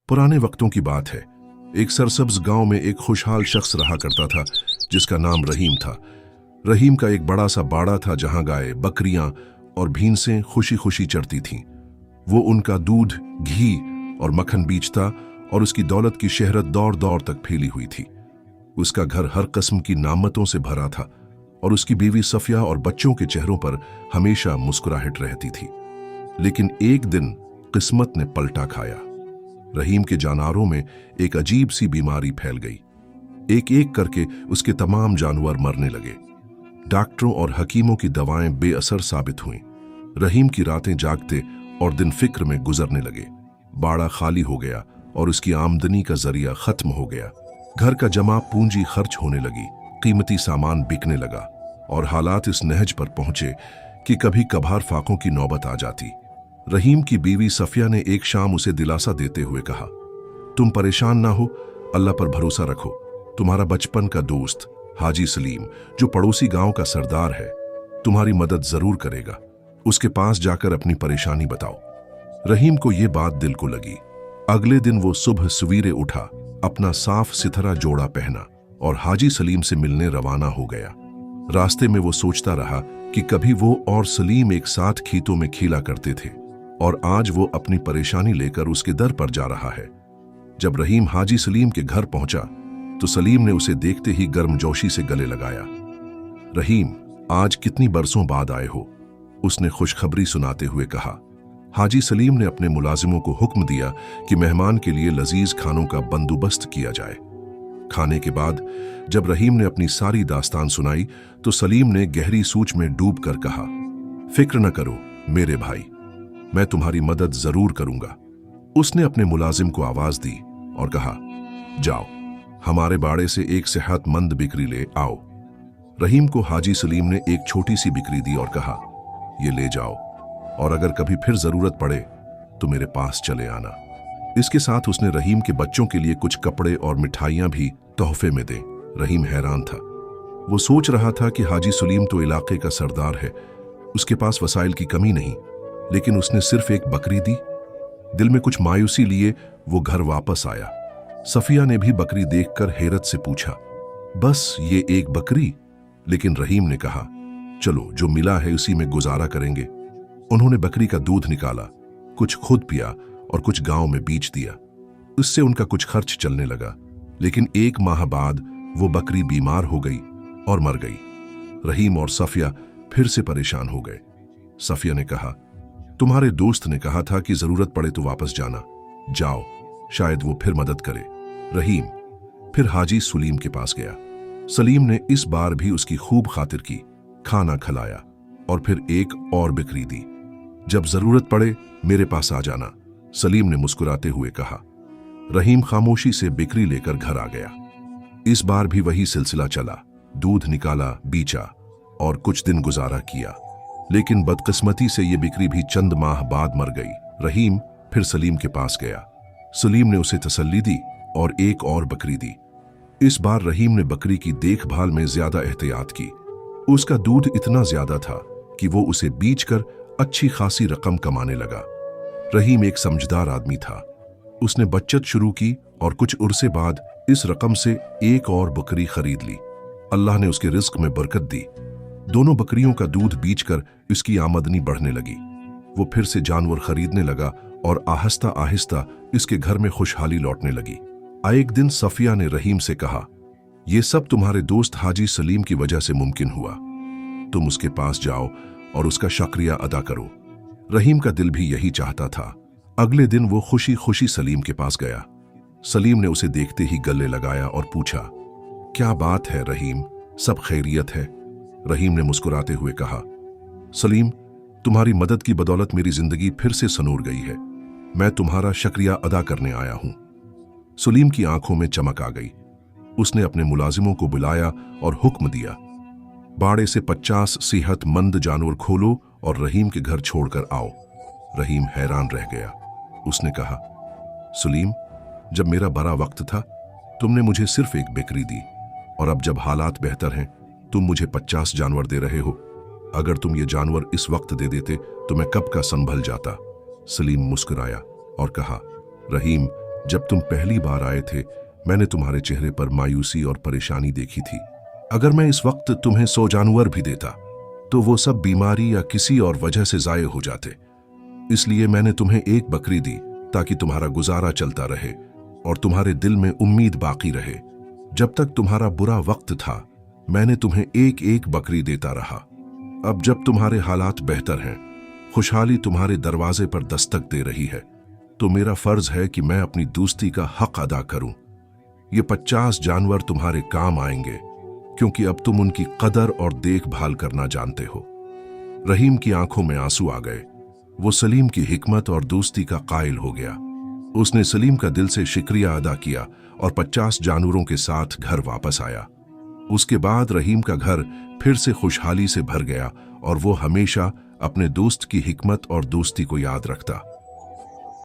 पुराने वक्तों की बात है। एक सरसब्ज गांव में एक खुशहाल शख्स रहा करता था जिसका नाम रहीम था। रहीम का एक बड़ा सा बाड़ा था जहां गाय, बकरियां और भैंसें खुशी खुशी चरती थीं। वो उनका दूध, घी और मक्खन बेचता और उसकी दौलत की शहरत दौर दौर तक फैली हुई थी। उसका घर हर किस्म की नामतों से भरा था और उसकी बीवी सफिया और बच्चों के चेहरों पर हमेशा मुस्कुराहट रहती थी। लेकिन एक दिन किस्मत ने पलटा खाया। रहीम के जानवरों में एक अजीब सी बीमारी फैल गई। एक एक करके उसके तमाम जानवर मरने लगे। डॉक्टरों और हकीमों की दवाएं बेअसर साबित हुईं। रहीम की रातें जागते और दिन फिक्र में गुजरने लगे। बाड़ा खाली हो गया और उसकी आमदनी का जरिया खत्म हो गया। घर का जमा पूंजी खर्च होने लगी, कीमती सामान बिकने लगा और हालात इस नहज पर पहुंचे कि कभी कभार फाकों की नौबत आ जाती। रहीम की बीवी सफिया ने एक शाम उसे दिलासा देते हुए कहा, तुम परेशान ना हो, अल्लाह पर भरोसा रखो। तुम्हारा बचपन का दोस्त हाजी सलीम, जो पड़ोसी गांव का सरदार है, तुम्हारी मदद जरूर करेगा। उसके पास जाकर अपनी परेशानी बताओ। रहीम को यह बात दिल को लगी। अगले दिन वो सुबह सवेरे उठा, अपना साफ सिथरा जोड़ा पहना और हाजी सलीम से मिलने रवाना हो गया। रास्ते में वो सोचता रहा कि कभी वो और सलीम एक साथ खेतों में खेला करते थे और आज वो अपनी परेशानी लेकर उसके दर पर जा रहा है। जब रहीम हाजी सलीम के घर पहुंचा तो सलीम ने उसे देखते ही गर्मजोशी से गले लगाया। रहीम, आज कितनी बरसों बाद आए हो, उसने खुशखबरी सुनाते हुए कहा। हाजी सलीम ने अपने मुलाजिमों को हुक्म दिया कि मेहमान के लिए लजीज खानों का बंदोबस्त किया जाए। खाने के बाद जब रहीम ने अपनी सारी दास्तान सुनाई तो सलीम ने गहरी सोच में डूब कर कहा, फिक्र न करो मेरे भाई, मैं तुम्हारी मदद जरूर करूंगा। उसने अपने मुलाजिम को आवाज दी और कहा, जाओ हमारे बाड़े से एक सेहतमंद बिक्री ले आओ। रहीम को हाजी सलीम ने एक छोटी सी बिक्री दी और कहा, ये ले जाओ और अगर कभी फिर जरूरत पड़े तो मेरे पास चले आना। इसके साथ उसने रहीम के बच्चों के लिए कुछ कपड़े और मिठाइयां भी तोहफे में दे। रहीम हैरान था। वो सोच रहा था कि हाजी सलीम तो इलाके का सरदार है, उसके पास वसाइल की कमी नहीं, लेकिन उसने सिर्फ एक बकरी दी। दिल में कुछ मायूसी लिए वो घर वापस आया। सफिया ने भी बकरी देखकर हैरत से पूछा, बस ये एक बकरी? लेकिन रहीम ने कहा, चलो जो मिला है उसी में गुजारा करेंगे। उन्होंने बकरी का दूध निकाला, कुछ खुद पिया और कुछ गांव में बेच दिया। उससे उनका कुछ खर्च चलने लगा। लेकिन एक माह बाद वो बकरी बीमार हो गई और मर गई। रहीम और सफिया फिर से परेशान हो गए। सफिया ने कहा, तुम्हारे दोस्त ने कहा था कि जरूरत पड़े तो वापस जाना, जाओ शायद वो फिर मदद करे। रहीम फिर हाजी सलीम के पास गया। सलीम ने इस बार भी उसकी खूब खातिर की, खाना खिलाया और फिर एक और बिक्री दी। जब जरूरत पड़े मेरे पास आ जाना, सलीम ने मुस्कुराते हुए कहा। रहीम खामोशी से बिक्री लेकर घर आ गया। इस बार भी वही सिलसिला चला। दूध निकाला, बीचा और कुछ दिन गुजारा किया। लेकिन बदकिस्मती से ये बिक्री भी चंद माह बाद मर गई। रहीम फिर सलीम के पास गया। सलीम ने उसे तसल्ली दी और एक और बकरी दी। इस बार रहीम ने बकरी की देखभाल में ज्यादा एहतियात की। उसका दूध इतना ज्यादा था कि वो उसे बेचकर अच्छी खासी रकम कमाने लगा। रहीम एक समझदार आदमी था। उसने बचत शुरू की और कुछ उर्से बाद इस रकम से एक और बकरी खरीद ली। अल्लाह ने उसके रिस्क में बरकत दी। दोनों बकरियों का दूध बेचकर इसकी आमदनी बढ़ने लगी। वो फिर से जानवर खरीदने लगा और आहिस्ता आहिस्ता इसके घर में खुशहाली लौटने लगी। एक दिन सफिया ने रहीम से कहा, यह सब तुम्हारे दोस्त हाजी सलीम की वजह से मुमकिन हुआ। तुम उसके पास जाओ और उसका शुक्रिया अदा करो। रहीम का दिल भी यही चाहता था। अगले दिन वो खुशी खुशी सलीम के पास गया। सलीम ने उसे देखते ही गले लगाया और पूछा, क्या बात है रहीम, सब खैरियत है? रहीम ने मुस्कुराते हुए कहा, सलीम, तुम्हारी मदद की बदौलत मेरी जिंदगी फिर से सनूर गई है। मैं तुम्हारा शुक्रिया अदा करने आया हूं। सलीम की आंखों में चमक आ गई। उसने अपने मुलाजिमों को बुलाया और हुक्म दिया, बाड़े से 50 सेहतमंद जानवर खोलो और रहीम के घर छोड़कर आओ। रहीम हैरान रह गया। उसने कहा, सलीम, जब मेरा बड़ा वक्त था तुमने मुझे सिर्फ एक बकरी दी और अब जब हालात बेहतर हैं तुम मुझे 50 जानवर दे रहे हो। अगर तुम ये जानवर इस वक्त दे देते तो मैं कब का संभल जाता। सलीम मुस्कुराया और कहा, रहीम, जब तुम पहली बार आए थे मैंने तुम्हारे चेहरे पर मायूसी और परेशानी देखी थी। अगर मैं इस वक्त तुम्हें 100 जानवर भी देता तो वो सब बीमारी या किसी और वजह से जाये हो जाते। इसलिए मैंने तुम्हें एक बकरी दी ताकि तुम्हारा गुजारा चलता रहे और तुम्हारे दिल में उम्मीद बाकी रहे। जब तक तुम्हारा बुरा वक्त था मैंने तुम्हें एक एक बकरी देता रहा। अब जब तुम्हारे हालात बेहतर हैं, खुशहाली तुम्हारे दरवाजे पर दस्तक दे रही है, तो मेरा फर्ज है कि मैं अपनी दोस्ती का हक अदा करूं। ये 50 जानवर तुम्हारे काम आएंगे क्योंकि अब तुम उनकी कदर और देखभाल करना जानते हो। रहीम की आंखों में आंसू आ गए। वो सलीम की हिकमत और दोस्ती का कायल हो गया। उसने सलीम का दिल से शुक्रिया अदा किया और 50 जानवरों के साथ घर वापस आया। उसके बाद रहीम का घर फिर से खुशहाली से भर गया और वो हमेशा अपने दोस्त की हिकमत और दोस्ती को याद रखता।